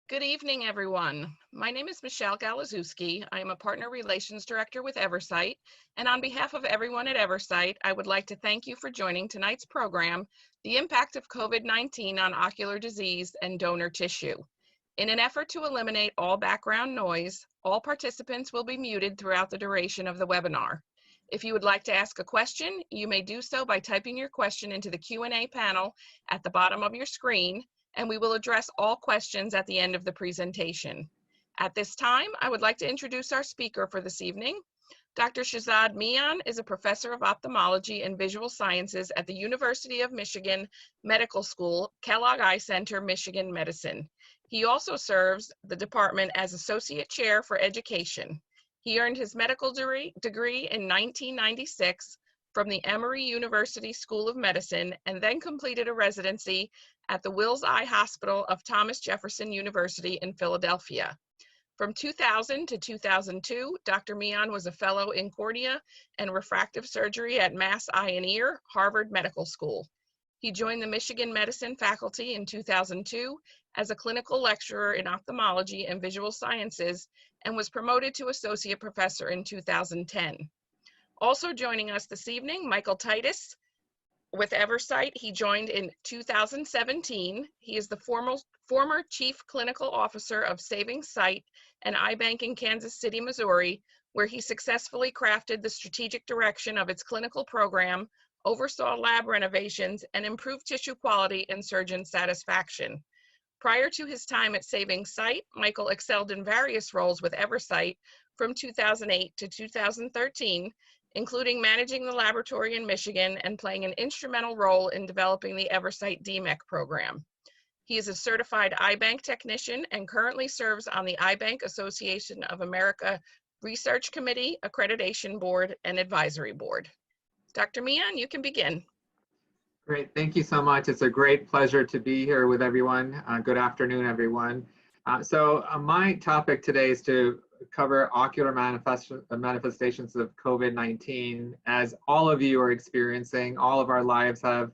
Good evening, everyone. My name is Michelle Galazewski. I am a Partner Relations Director with Eversight, and on behalf of everyone at Eversight, I would like to thank you for joining tonight's program, The Impact of COVID-19 on Ocular Disease and Donor Tissue. In an effort to eliminate all background noise, all participants will be muted throughout the duration of the webinar. If you would like to ask a question, you may do so by typing your question into the Q&A panel at the bottom of your screen, and we will address all questions at the end of the presentation. At this time, I would like to introduce our speaker for this evening. Dr. Shahzad Mian is a professor of ophthalmology and visual sciences at the University of Michigan Medical School, Kellogg Eye Center, Michigan Medicine. He also serves the department as Associate Chair for Education. He earned his medical degree in 1996 from the Emory University School of Medicine and then completed a residency at the Wills Eye Hospital of Thomas Jefferson University in Philadelphia. From 2000 to 2002, Dr. Mian was a fellow in cornea and refractive surgery at Mass Eye and Ear, Harvard Medical School. He joined the Michigan Medicine faculty in 2002 as a clinical lecturer in ophthalmology and visual sciences and was promoted to associate professor in 2010. Also joining us this evening, Michael Titus with Eversight. He joined in 2017. He is the former Chief Clinical Officer of Saving Sight and Eye Bank in Kansas City, Missouri, where he successfully crafted the strategic direction of its clinical program, oversaw lab renovations, and improved tissue quality and surgeon satisfaction. Prior to his time at Saving Sight, Michael excelled in various roles with Eversight from 2008 to 2013, including managing the laboratory in Michigan and playing an instrumental role in developing the Eversight DMEC program. He is a certified eye bank technician and currently serves on the Eye Bank Association of America Research Committee, Accreditation Board, and Advisory Board. Dr. Mian, you can begin. Great, thank you so much. It's a great pleasure to be here with everyone. Good afternoon, everyone. My topic today is to cover ocular manifestations of COVID-19. As all of you are experiencing, all of our lives have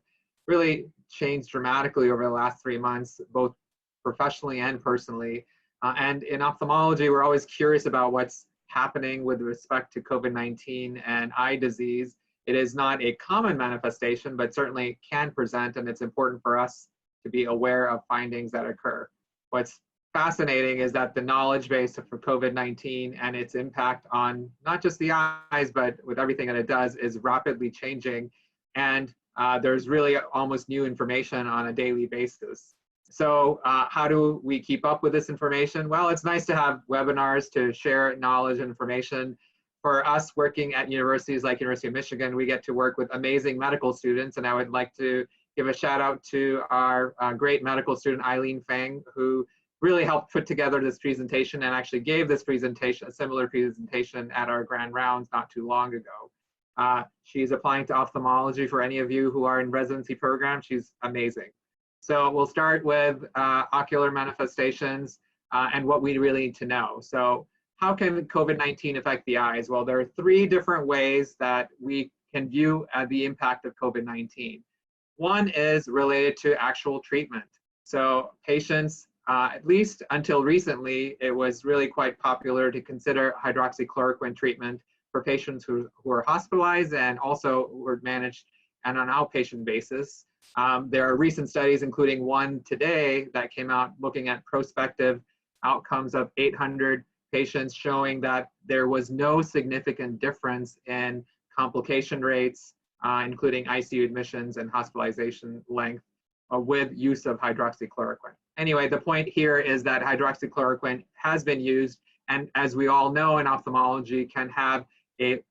really changed dramatically over the last 3 months, both professionally and personally. And in ophthalmology, we're always curious about what's happening with respect to COVID-19 and eye disease. It is not a common manifestation, but certainly can present, and it's important for us to be aware of findings that occur. What's fascinating is that the knowledge base for COVID-19 and its impact on not just the eyes, but with everything that it does is rapidly changing. And there's really almost new information on a daily basis. So how do we keep up with this information? Well, it's nice to have webinars to share knowledge and information. For us working at universities like University of Michigan, we get to work with amazing medical students. And I would like to give a shout out to our great medical student, Eileen Fang, who really helped put together this presentation and actually gave this presentation, a similar presentation at our grand rounds not too long ago. She's applying to ophthalmology. For any of you who are in residency program, she's amazing. So we'll start with ocular manifestations and what we really need to know. So how can COVID-19 affect the eyes? Well, there are 3 different ways that we can view the impact of COVID-19. One is related to actual treatment. So patients, at least until recently, it was really quite popular to consider hydroxychloroquine treatment for patients who are hospitalized and also were managed on an outpatient basis. There are recent studies, including one today that came out looking at prospective outcomes of 800 patients showing that there was no significant difference in complication rates, including ICU admissions and hospitalization length with use of hydroxychloroquine. Anyway, the point here is that hydroxychloroquine has been used, and as we all know in ophthalmology, can have a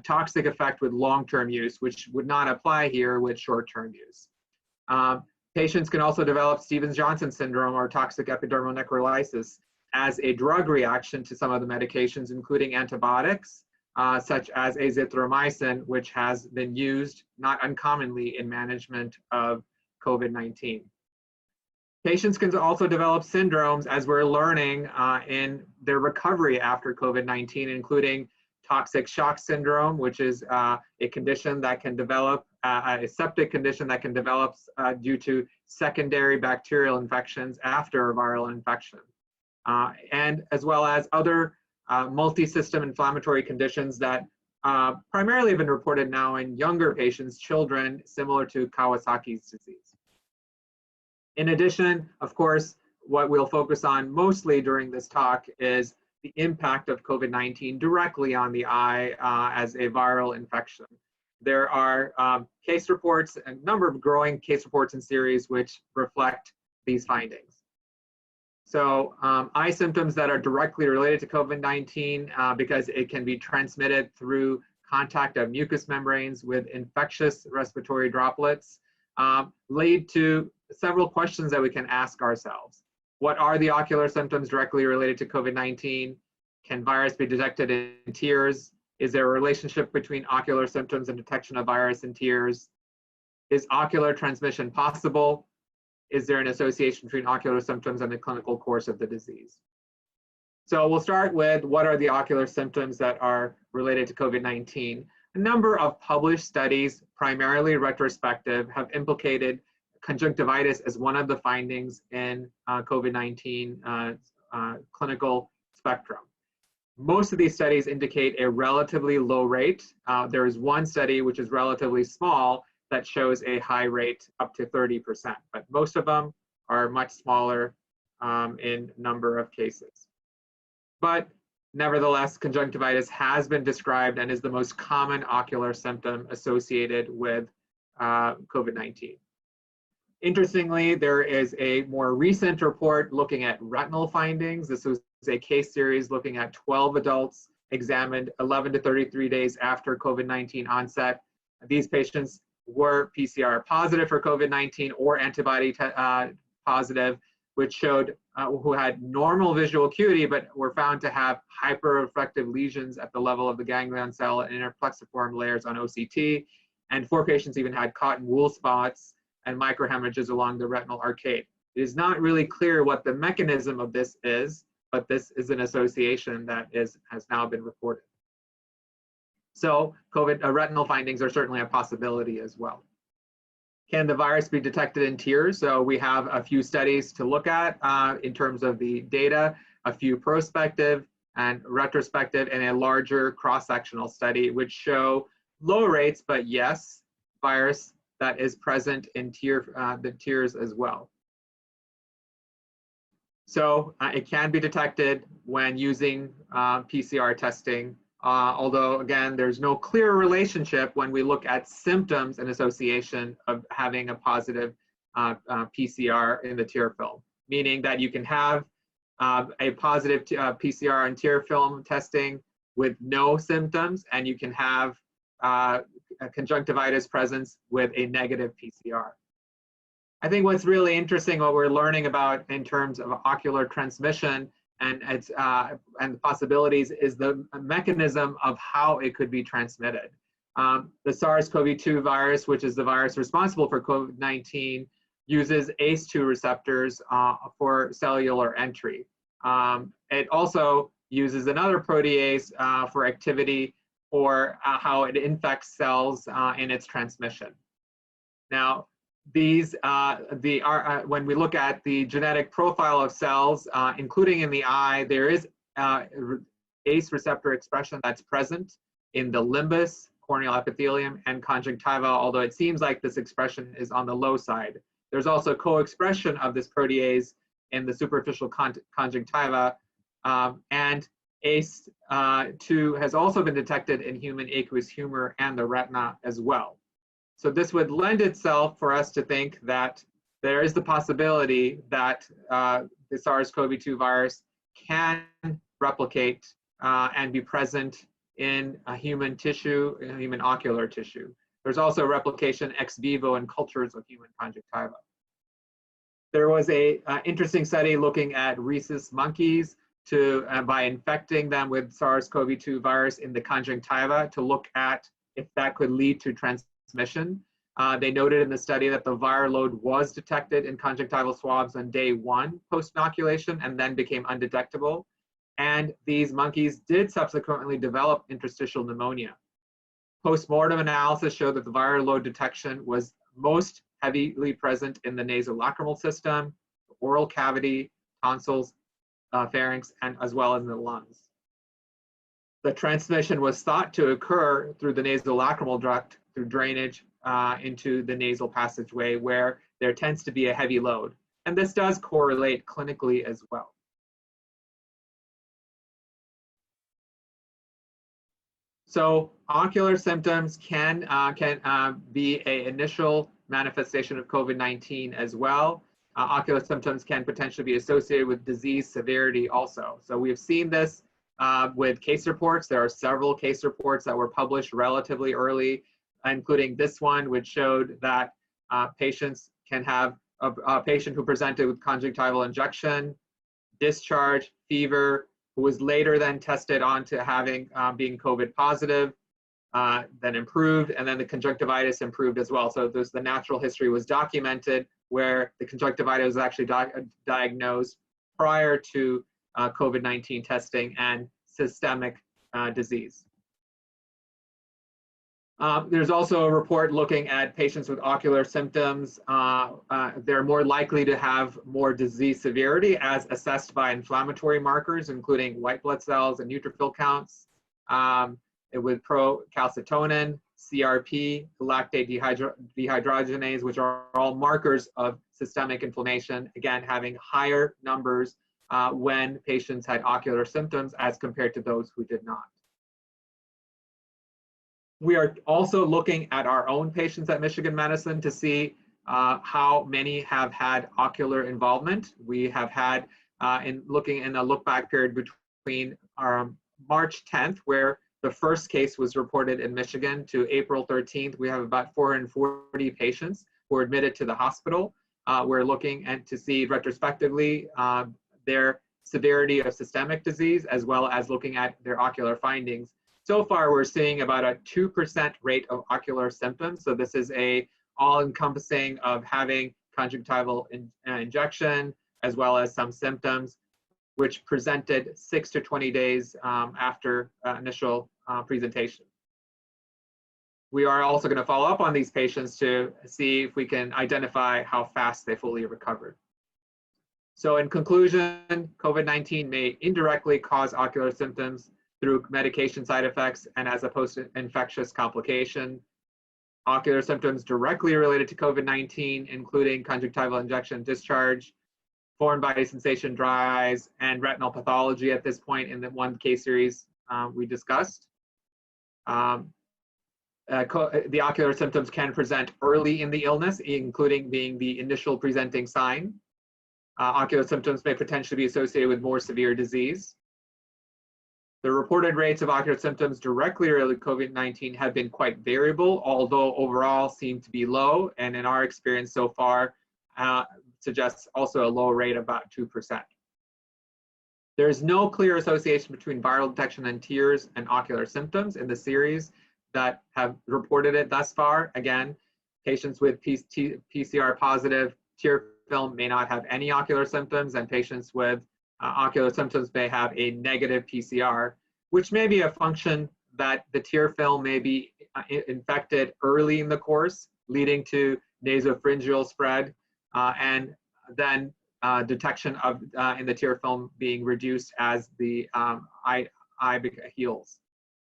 toxic effect with long-term use, which would not apply here with short-term use. Patients can also develop Stevens-Johnson syndrome or toxic epidermal necrolysis as a drug reaction to some of the medications, including antibiotics, such as azithromycin, which has been used not uncommonly in management of COVID-19. Patients can also develop syndromes, as we're learning in their recovery after COVID-19, including toxic shock syndrome, which is a condition that can develop a septic condition that can develop due to secondary bacterial infections after a viral infection, and as well as other multi-system inflammatory conditions that primarily have been reported now in younger patients, children, similar to Kawasaki's disease. In addition, of course, what we'll focus on mostly during this talk is the impact of COVID-19 directly on the eye as a viral infection. There are case reports, a number of growing case reports and series which reflect these findings. So eye symptoms that are directly related to COVID-19 because it can be transmitted through contact of mucous membranes with infectious respiratory droplets lead to several questions that we can ask ourselves. What are the ocular symptoms directly related to COVID-19? Can virus be detected in tears? Is there a relationship between ocular symptoms and detection of virus in tears? Is ocular transmission possible? Is there an association between ocular symptoms and the clinical course of the disease? So we'll start with what are the ocular symptoms that are related to COVID-19. A number of published studies, primarily retrospective, have implicated conjunctivitis as one of the findings in COVID-19 clinical spectrum. Most of these studies indicate a relatively low rate. There is one study which is relatively small that shows a high rate up to 30%, but most of them are much smaller in number of cases. But nevertheless, conjunctivitis has been described and is the most common ocular symptom associated with COVID-19. Interestingly, there is a more recent report looking at retinal findings. This was a case series looking at 12 adults examined 11 to 33 days after COVID-19 onset. These patients were PCR positive for COVID-19 or antibody positive, which showed who had normal visual acuity, but were found to have hyperreflective lesions at the level of the ganglion cell and interplexiform layers on OCT. And 4 patients even had cotton wool spots and microhemorrhages along the retinal arcade. It is not really clear what the mechanism of this is, but this is an association that has now been reported. So retinal findings are certainly a possibility as well. Can the virus be detected in tears? So we have a few studies to look at in terms of the data, a few prospective and retrospective, and a larger cross-sectional study which show low rates, but yes, virus that is present in the tears as well. So it can be detected when using PCR testing, although again, there's no clear relationship when we look at symptoms and association of having a positive PCR in the tear film, meaning that you can have a positive PCR and tear film testing with no symptoms, and you can have a conjunctivitis presence with a negative PCR. I think what's really interesting, what we're learning about in terms of ocular transmission and the possibilities, is the mechanism of how it could be transmitted. The SARS-CoV-2 virus, which is the virus responsible for COVID-19, uses ACE2 receptors for cellular entry. It also uses another protease for activity for how it infects cells in its transmission. Now, when we look at the genetic profile of cells, including in the eye, there is ACE receptor expression that's present in the limbus, corneal epithelium, and conjunctiva, although it seems like this expression is on the low side. There's also co-expression of this protease in the superficial conjunctiva, and ACE2 has also been detected in human aqueous humor and the retina as well. So this would lend itself for us to think that there is the possibility that the SARS-CoV-2 virus can replicate and be present in a human tissue, in human ocular tissue. There's also replication ex vivo in cultures of human conjunctiva. There was an interesting study looking at rhesus monkeys by infecting them with SARS-CoV-2 virus in the conjunctiva to look at if that could lead to transmission. They noted in the study that the viral load was detected in conjunctival swabs on day 1 post-inoculation and then became undetectable. And these monkeys did subsequently develop interstitial pneumonia. Post-mortem analysis showed that the viral load detection was most heavily present in the nasolacrimal system, oral cavity, tonsils, pharynx, and as well as in the lungs. The transmission was thought to occur through the nasolacrimal duct through drainage into the nasal passageway, where there tends to be a heavy load. And this does correlate clinically as well. So ocular symptoms can be an initial manifestation of COVID-19 as well. Ocular symptoms can potentially be associated with disease severity also. So we've seen this with case reports. There are several case reports that were published relatively early, including this one, which showed that patients can have a patient who presented with conjunctival injection, discharge, fever, who was later then tested on to having being COVID positive, then improved, and then the conjunctivitis improved as well. So there's the natural history was documented where the conjunctivitis was actually diagnosed prior to COVID-19 testing and systemic disease. There's also a report looking at patients with ocular symptoms. They're more likely to have more disease severity as assessed by inflammatory markers, including white blood cells and neutrophil counts, with procalcitonin, CRP, lactate dehydrogenase, which are all markers of systemic inflammation, again, having higher numbers when patients had ocular symptoms as compared to those who did not. We are also looking at our own patients at Michigan Medicine to see how many have had ocular involvement. We have had, looking in a look back period between March 10th, where the first case was reported in Michigan, to April 13th, we have about 440 patients who are admitted to the hospital. We're looking to see retrospectively their severity of systemic disease, as well as looking at their ocular findings. So far, we're seeing about a 2% rate of ocular symptoms. So this is a all-encompassing of having conjunctival injection, as well as some symptoms, which presented 6 to 20 days after initial presentation. We are also going to follow up on these patients to see if we can identify how fast they fully recovered. So in conclusion, COVID-19 may indirectly cause ocular symptoms through medication side effects and as a post-infectious complication. Ocular symptoms directly related to COVID-19, including conjunctival injection discharge, foreign body sensation, dry eyes, and retinal pathology at this point in the one case series we discussed. The ocular symptoms can present early in the illness, including being the initial presenting sign. Ocular symptoms may potentially be associated with more severe disease. The reported rates of ocular symptoms directly related to COVID-19 have been quite variable, although overall seem to be low, and in our experience so far, suggests also a low rate of about 2%. There is no clear association between viral detection and tears and ocular symptoms in the series that have reported it thus far. Again, patients with PCR positive tear film may not have any ocular symptoms, and patients with ocular symptoms may have a negative PCR, which may be a function that the tear film may be infected early in the course, leading to nasopharyngeal spread, and then detection of in the tear film being reduced as the eye heals.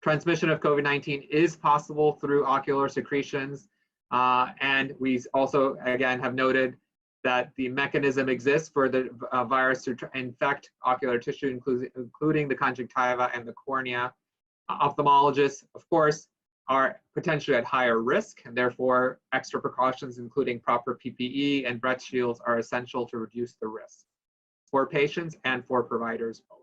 Transmission of COVID-19 is possible through ocular secretions, and we also, again, have noted that the mechanism exists for the virus to infect ocular tissue, including the conjunctiva and the cornea. Ophthalmologists, of course, are potentially at higher risk, and therefore extra precautions, including proper PPE and breath shields, are essential to reduce the risk for patients and for providers both.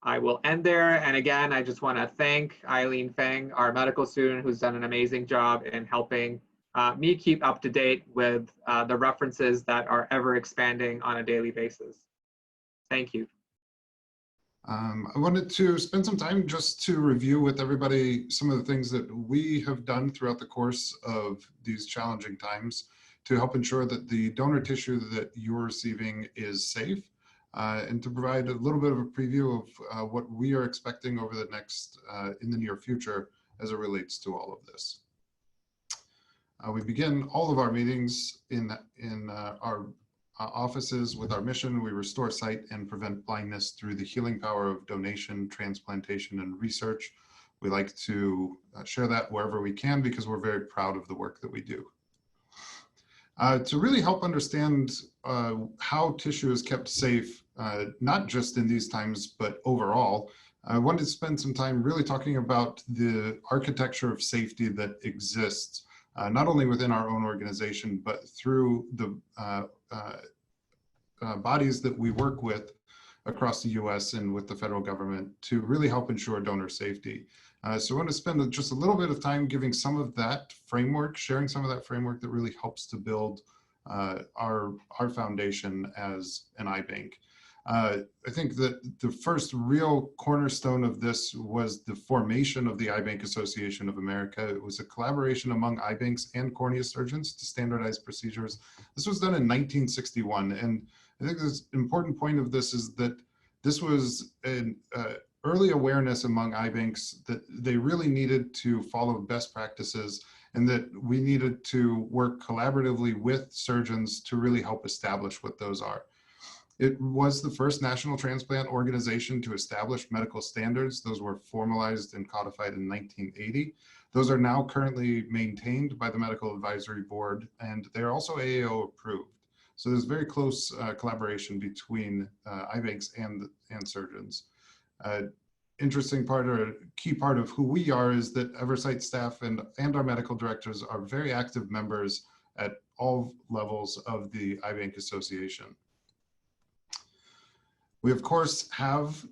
I will end there, and again, I just want to thank Eileen Feng, our medical student, who's done an amazing job in helping me keep up to date with the references that are ever expanding on a daily basis. Thank you. I wanted to spend some time just to review with everybody some of the things that we have done throughout the course of these challenging times to help ensure that the donor tissue that you're receiving is safe, and to provide a little bit of a preview of what we are expecting over the next, in the near future as it relates to all of this. We begin all of our meetings in our offices with our mission: we restore sight and prevent blindness through the healing power of donation, transplantation, and research. We like to share that wherever we can because we're very proud of the work that we do. To really help understand how tissue is kept safe, not just in these times, but overall, I wanted to spend some time really talking about the architecture of safety that exists, not only within our own organization, but through the bodies that we work with across the US and with the federal government to really help ensure donor safety. So I want to spend just a little bit of time giving some of that framework, sharing some of that framework that really helps to build our foundation as an eye bank. I think that the first real cornerstone of this was the formation of the Eye Bank Association of America. It was a collaboration among eye banks and cornea surgeons to standardize procedures. This was done in 1961, and I think the important point of this is that this was an early awareness among eye banks that they really needed to follow best practices and that we needed to work collaboratively with surgeons to really help establish what those are. It was the first national transplant organization to establish medical standards. Those were formalized and codified in 1980. Those are now currently maintained by the Medical Advisory Board, and they're also AAO approved. So there's very close collaboration between eye banks and surgeons. Interesting part or key part of who we are is that Eversight staff and our medical directors are very active members at all levels of the Eye Bank Association. We, of course, have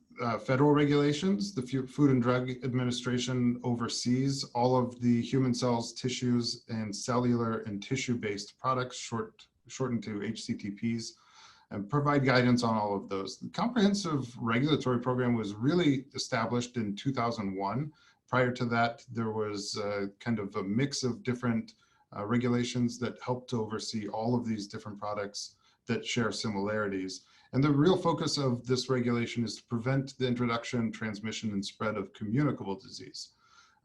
federal regulations. The Food and Drug Administration oversees all of the human cells, tissues, and cellular and tissue-based products, shortened to HCTPs, and provide guidance on all of those. The comprehensive regulatory program was really established in 2001. Prior to that, there was kind of a mix of different regulations that helped to oversee all of these different products that share similarities. And the real focus of this regulation is to prevent the introduction, transmission, and spread of communicable disease.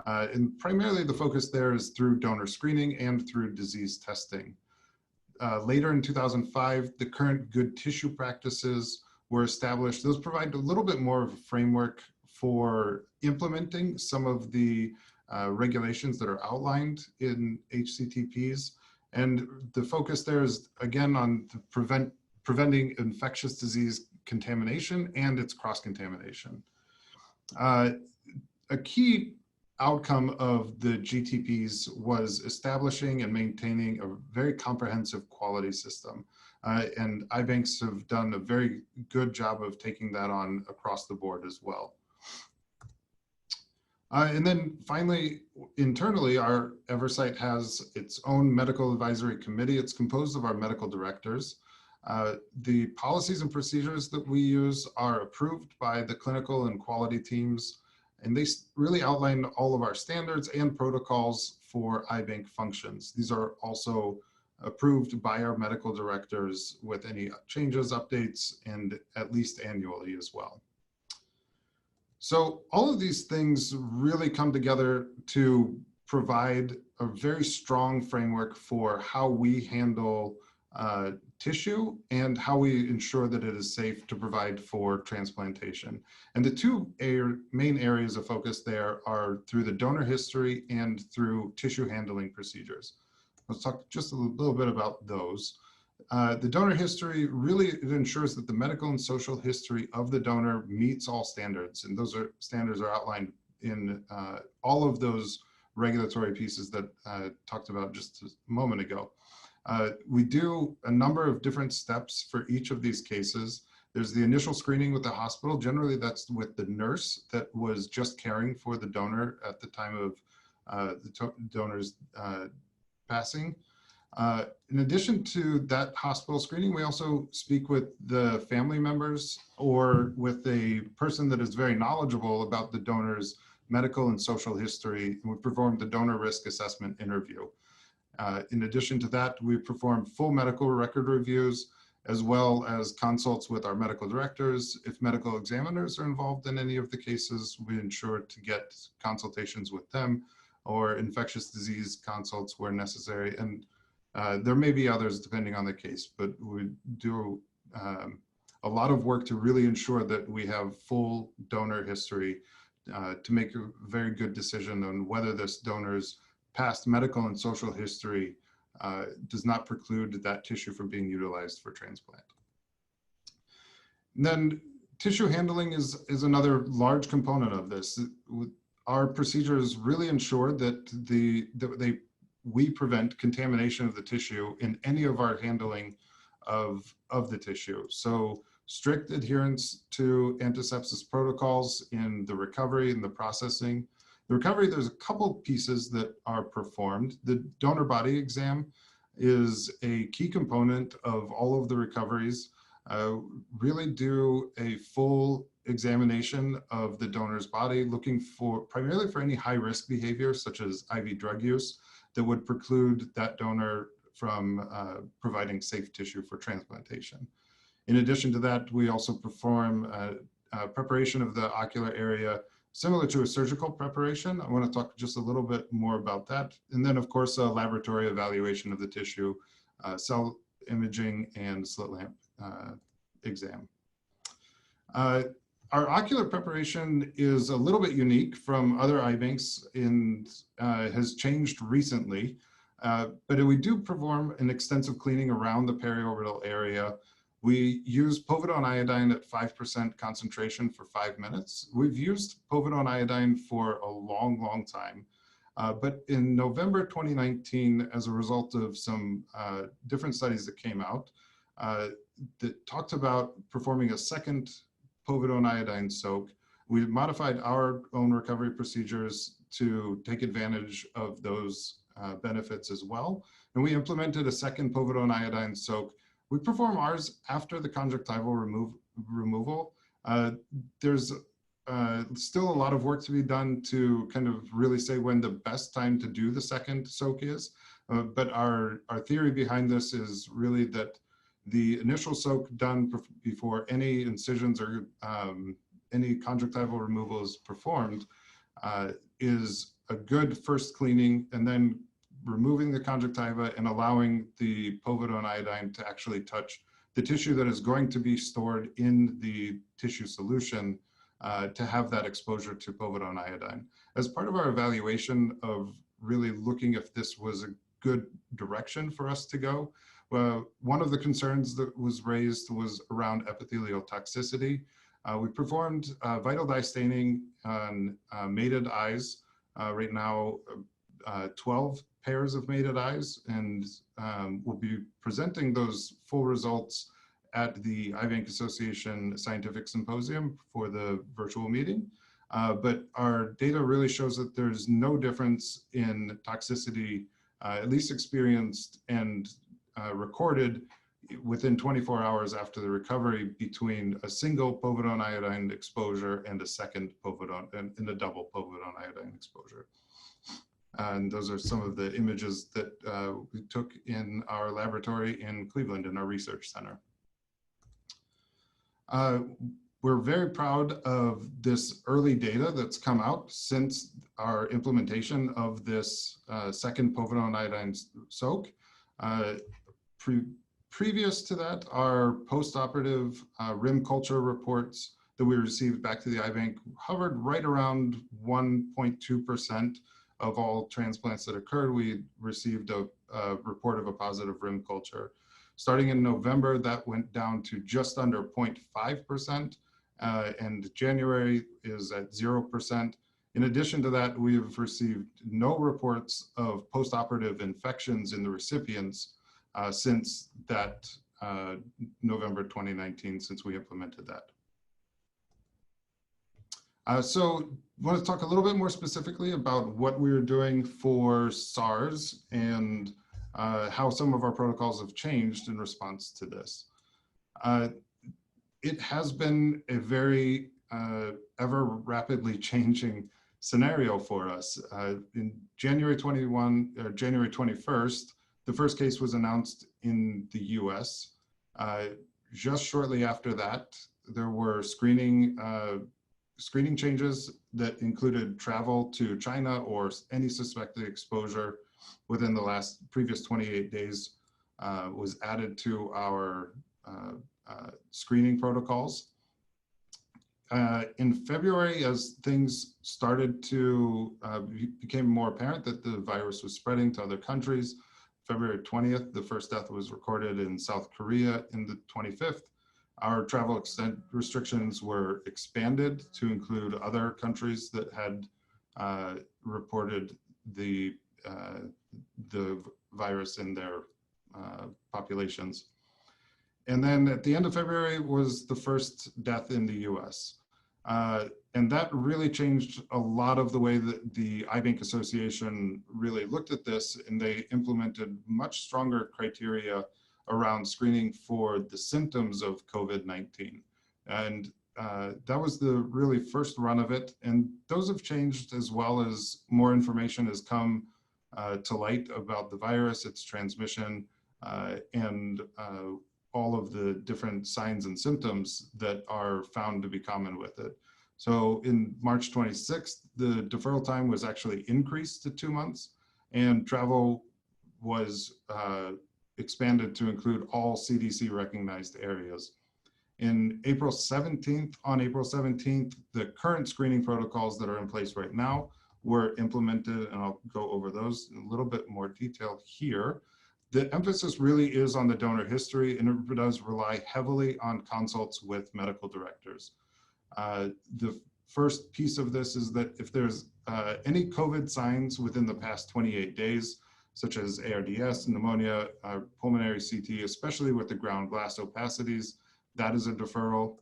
And primarily the focus there is through donor screening and through disease testing. Later in 2005, the current good tissue practices were established. Those provide a little bit more of a framework for implementing some of the regulations that are outlined in HCTPs. And the focus there is, again, on preventing infectious disease contamination and its cross-contamination. A key outcome of the GTPs was establishing and maintaining a very comprehensive quality system. And eye banks have done a very good job of taking that on across the board as well. And then finally, internally, our Eversight has its own medical advisory committee. It's composed of our medical directors. The policies and procedures that we use are approved by the clinical and quality teams, and they really outline all of our standards and protocols for eye bank functions. These are also approved by our medical directors with any changes, updates, and at least annually as well. So all of these things really come together to provide a very strong framework for how we handle tissue and how we ensure that it is safe to provide for transplantation. And the two main areas of focus there are through the donor history and through tissue handling procedures. Let's talk just a little bit about those. The donor history really it ensures that the medical and social history of the donor meets all standards, and those standards are outlined in all of those regulatory pieces that I talked about just a moment ago. We do a number of different steps for each of these cases. There's the initial screening with the hospital. Generally, that's with the nurse that was just caring for the donor at the time of the donor's passing. In addition to that hospital screening, we also speak with the family members or with a person that is very knowledgeable about the donor's medical and social history, and we perform the donor risk assessment interview. In addition to that, we perform full medical record reviews, as well as consults with our medical directors. If medical examiners are involved in any of the cases, we ensure to get consultations with them, or infectious disease consults where necessary. And there may be others depending on the case, but we do a lot of work to really ensure that we have full donor history to make a very good decision on whether this donor's past medical and social history does not preclude that tissue from being utilized for transplant. And then tissue handling is another large component of this. Our procedures really ensure that we prevent contamination of the tissue in any of our handling of the tissue. So strict adherence to antisepsis protocols in the recovery and the processing. The recovery, there's a couple pieces that are performed. The donor body exam is a key component of all of the recoveries. Really do a full examination of the donor's body, looking for primarily for any high-risk behavior, such as IV drug use, that would preclude that donor from providing safe tissue for transplantation. In addition to that, we also perform preparation of the ocular area similar to a surgical preparation. I want to talk just a little bit more about that. And then, of course, a laboratory evaluation of the tissue, cell imaging, and slit lamp exam. Our ocular preparation is a little bit unique from other eye banks and has changed recently, but we do perform an extensive cleaning around the periorbital area. We use povidone iodine at 5% concentration for 5 minutes. We've used povidone iodine for a long, long time, but in November 2019, as a result of some different studies that came out, that talked about performing a second povidone iodine soak, we modified our own recovery procedures to take advantage of those benefits as well. And we implemented a second povidone iodine soak. We perform ours after the conjunctival removal. There's still a lot of work to be done to kind of really say when the best time to do the second soak is. But our theory behind this is really that the initial soak done before any incisions or any conjunctival removal is performed is a good first cleaning, and then removing the conjunctiva and allowing the povidone iodine to actually touch the tissue that is going to be stored in the tissue solution to have that exposure to povidone iodine. As part of our evaluation of really looking if this was a good direction for us to go, one of the concerns that was raised was around epithelial toxicity. We performed vital dye staining on mated eyes, right now 12 pairs of mated eyes, and we'll be presenting those full results at the Eye Bank Association Scientific Symposium for the virtual meeting. But our data really shows that there's no difference in toxicity, at least experienced and recorded within 24 hours after the recovery, between a single povidone iodine exposure and a second povidone and a double povidone iodine exposure. And those are some of the images that we took in our laboratory in Cleveland in our research center. We're very proud of this early data that's come out since our implementation of this second povidone iodine soak. Previous to that, our post-operative rim culture reports that we received back to the eye bank hovered right around 1.2% of all transplants that occurred. We received a report of a positive rim culture. Starting in November, that went down to just under 0.5%, and January is at 0%. In addition to that, we've received no reports of post-operative infections in the recipients since that November 2019, since we implemented that. So I want to talk a little bit more specifically about what we're doing for SARS and how some of our protocols have changed in response to this. It has been a very ever rapidly changing scenario for us. In January 21 or January 21st, the first case was announced in the US. Just shortly after that, there were screening changes that included travel to China or any suspected exposure within the previous 28 days was added to our screening protocols. In February, as things started to became more apparent that the virus was spreading to other countries, February 20th, the first death was recorded in South Korea. In the 25th, our travel restrictions were expanded to include other countries that had reported the virus in their populations. And then at the end of February was the first death in the US. And that really changed a lot of the way that the Eye Bank Association really looked at this, and they implemented much stronger criteria around screening for the symptoms of COVID-19. And that was the really first run of it. And those have changed as well as more information has come to light about the virus, its transmission, and all of the different signs and symptoms that are found to be common with it. So in March 26th, the deferral time was actually increased to 2 months, and travel was expanded to include all CDC recognized areas. On April 17th, the current screening protocols that are in place right now were implemented, and I'll go over those in a little bit more detail here. The emphasis really is on the donor history, and it does rely heavily on consults with medical directors. The first piece of this is that if there's any COVID signs within the past 28 days, such as ARDS, pneumonia, pulmonary CT, especially with the ground glass opacities, that is a deferral.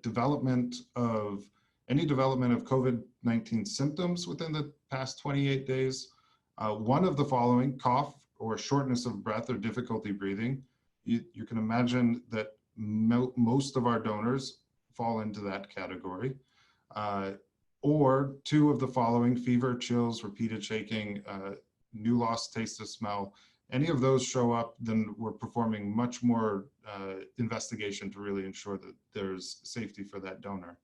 Development of COVID-19 symptoms within the past 28 days, one of the following: cough or shortness of breath or difficulty breathing. You can imagine that most of our donors fall into that category. Or two of the following: fever, chills, repeated shaking, new lost taste of smell. Any of those show up, then we're performing much more investigation to really ensure that there's safety for that donor.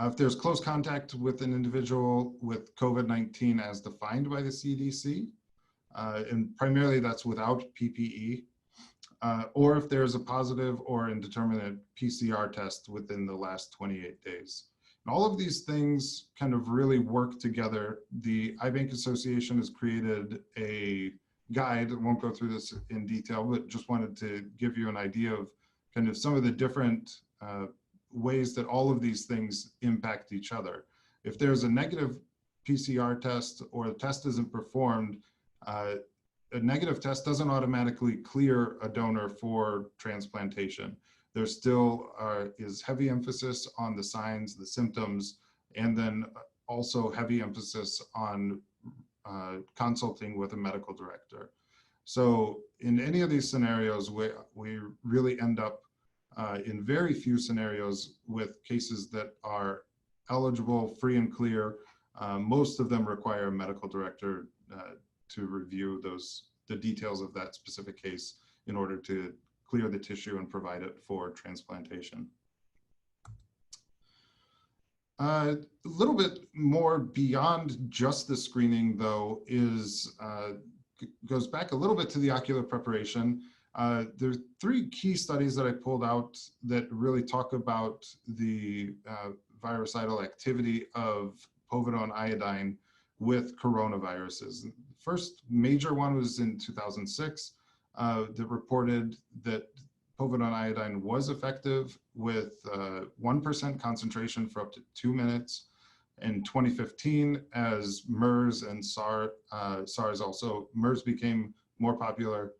If there's close contact with an individual with COVID-19 as defined by the CDC, and primarily that's without PPE, or if there's a positive or indeterminate PCR test within the last 28 days. And all of these things kind of really work together. The Eye Bank Association has created a guide. I won't go through this in detail, but just wanted to give you an idea of kind of some of the different ways that all of these things impact each other. If there's a negative PCR test or the test isn't performed, a negative test doesn't automatically clear a donor for transplantation. There still is heavy emphasis on the signs, the symptoms, and then also heavy emphasis on consulting with a medical director. So in any of these scenarios, we really end up in very few scenarios with cases that are eligible, free and clear. Most of them require a medical director to review the details of that specific case in order to clear the tissue and provide it for transplantation. A little bit more beyond just the screening, though, goes back a little bit to the ocular preparation. There are three key studies that I pulled out that really talk about the virucidal activity of povidone iodine with coronaviruses. The first major one was in 2006 that reported that povidone iodine was effective with 1% concentration for up to 2 minutes. In 2015, as MERS and SARS also, MERS became more popular,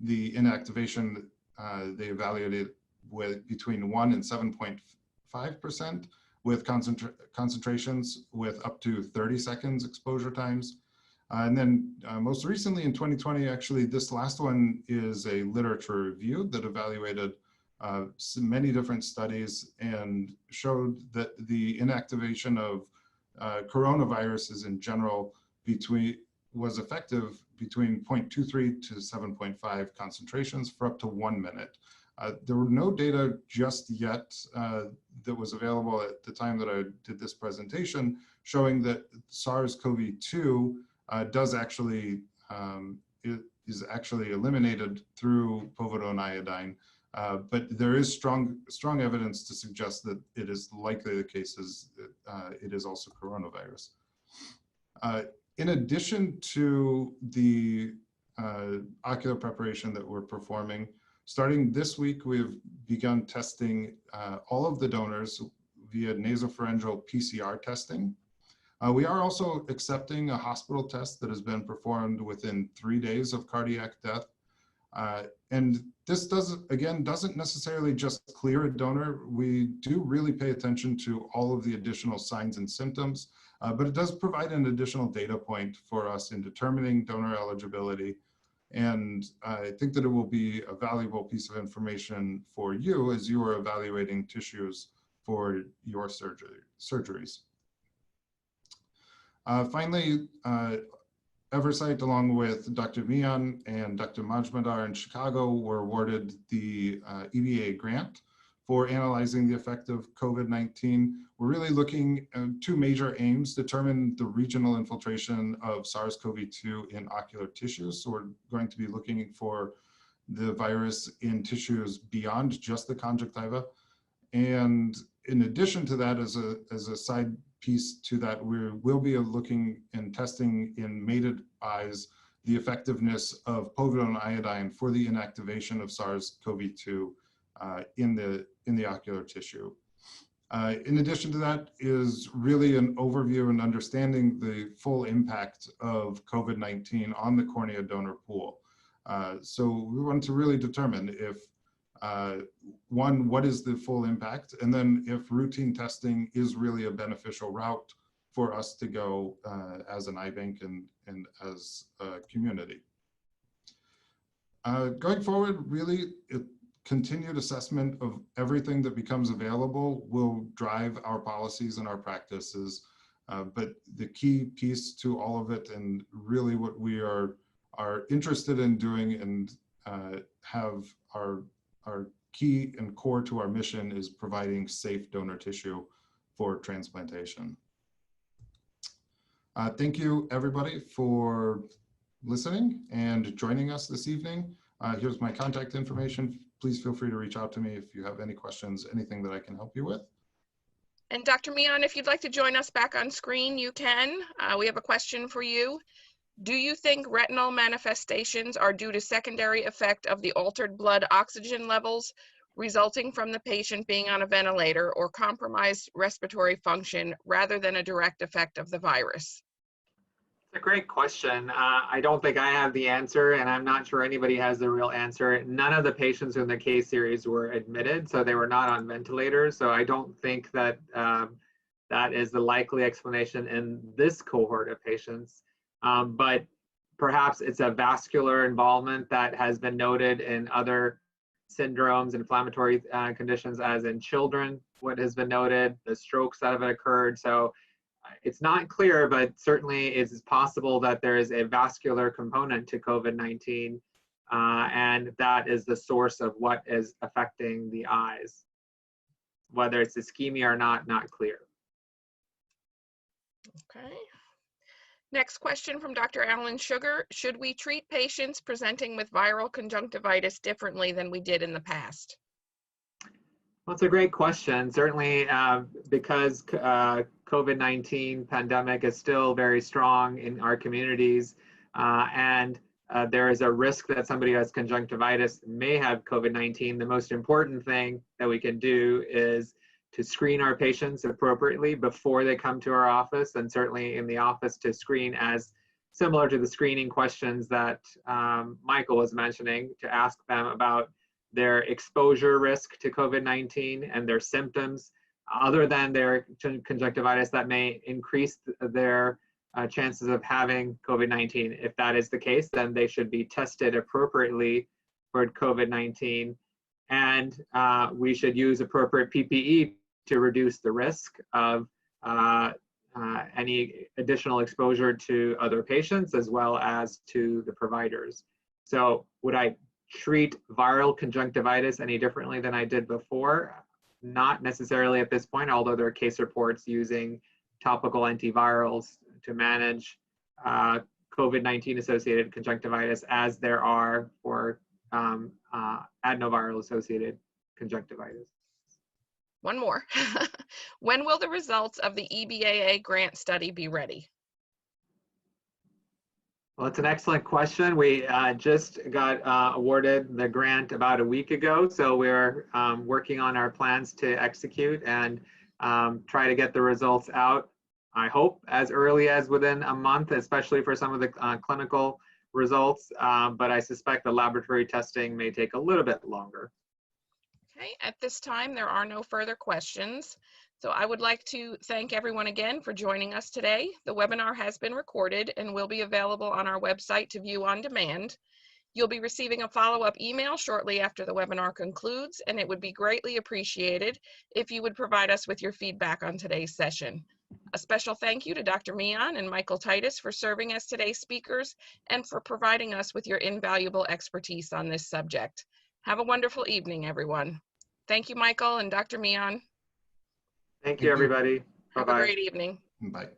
the inactivation they evaluated with between 1 and 7.5% with concentrations with up to 30 seconds exposure times. And then most recently in 2020, actually, this last one is a literature review that evaluated many different studies and showed that the inactivation of coronaviruses in general was effective between 0.23 to 7.5 concentrations for up to 1 minute. There were no data just yet that was available at the time that I did this presentation showing that SARS-CoV-2 is actually eliminated through povidone iodine, but there is strong evidence to suggest that it is likely the case that it is also coronavirus. In addition to the ocular preparation that we're performing, starting this week, we've begun testing all of the donors via nasopharyngeal PCR testing. We are also accepting a hospital test that has been performed within 3 days of cardiac death. And this doesn't necessarily just clear a donor. We do really pay attention to all of the additional signs and symptoms, but it does provide an additional data point for us in determining donor eligibility. And I think that it will be a valuable piece of information for you as you are evaluating tissues for your surgeries. Finally, Eversight, along with Dr. Mian and Dr. Majmadar in Chicago, were awarded the Ebaa grant for analyzing the effect of COVID-19. We're really looking at 2 major aims: determine the regional infiltration of SARS-CoV-2 in ocular tissues. So we're going to be looking for the virus in tissues beyond just the conjunctiva. And in addition to that, as a side piece to that, we will be looking and testing in mated eyes the effectiveness of povidone iodine for the inactivation of SARS-CoV-2 in the ocular tissue. In addition to that is really an overview and understanding the full impact of COVID-19 on the cornea donor pool. So we want to really determine if one, what is the full impact? And then if routine testing is really a beneficial route for us to go as an eye bank and as a community. Going forward, really, continued assessment of everything that becomes available will drive our policies and our practices. But the key piece to all of it, and really what we are interested in doing and have our key and core to our mission, is providing safe donor tissue for transplantation. Thank you, everybody, for listening and joining us this evening. Here's my contact information. Please feel free to reach out to me if you have any questions, anything that I can help you with. And Dr. Mian, if you'd like to join us back on screen, you can. We have a question for you. Do you think retinal manifestations are due to secondary effect of the altered blood oxygen levels resulting from the patient being on a ventilator or compromised respiratory function rather than a direct effect of the virus? It's a great question. I don't think I have the answer, and I'm not sure anybody has the real answer. None of the patients in the case series were admitted, so they were not on ventilators. So I don't think that that is the likely explanation in this cohort of patients. But perhaps it's a vascular involvement that has been noted in other syndromes, inflammatory conditions, as in children, what has been noted, the strokes that have occurred. So it's not clear, but certainly it's possible that there is a vascular component to COVID-19, and that is the source of what is affecting the eyes. Whether it's ischemia or not clear. Okay. Next question from Dr. Alan Sugar. Should we treat patients presenting with viral conjunctivitis differently than we did in the past? Well, it's a great question. Certainly, because COVID-19 pandemic is still very strong in our communities, and there is a risk that somebody who has conjunctivitis may have COVID-19. The most important thing that we can do is to screen our patients appropriately before they come to our office, and certainly in the office to screen as similar to the screening questions that Michael was mentioning, to ask them about their exposure risk to COVID-19 and their symptoms other than their conjunctivitis that may increase their chances of having COVID-19. If that is the case, then they should be tested appropriately for COVID-19, and we should use appropriate PPE to reduce the risk of any additional exposure to other patients as well as to the providers. So would I treat viral conjunctivitis any differently than I did before? Not necessarily at this point, although there are case reports using topical antivirals to manage COVID-19 associated conjunctivitis, as there are for adenoviral associated conjunctivitis. One more. When will the results of the EBAA grant study be ready? Well, it's an excellent question. We just got awarded the grant about a week ago, so we're working on our plans to execute and try to get the results out, I hope, as early as within a month, especially for some of the clinical results, but I suspect the laboratory testing may take a little bit longer. Okay, at this time, there are no further questions. So I would like to thank everyone again for joining us today. The webinar has been recorded and will be available on our website to view on demand. You'll be receiving a follow-up email shortly after the webinar concludes, and it would be greatly appreciated if you would provide us with your feedback on today's session. A special thank you to Dr. Mian and Michael Titus for serving as today's speakers and for providing us with your invaluable expertise on this subject. Have a wonderful evening, everyone. Thank you, Michael and Dr. Mian. Thank you, everybody. Have Bye-bye. a great evening. Bye.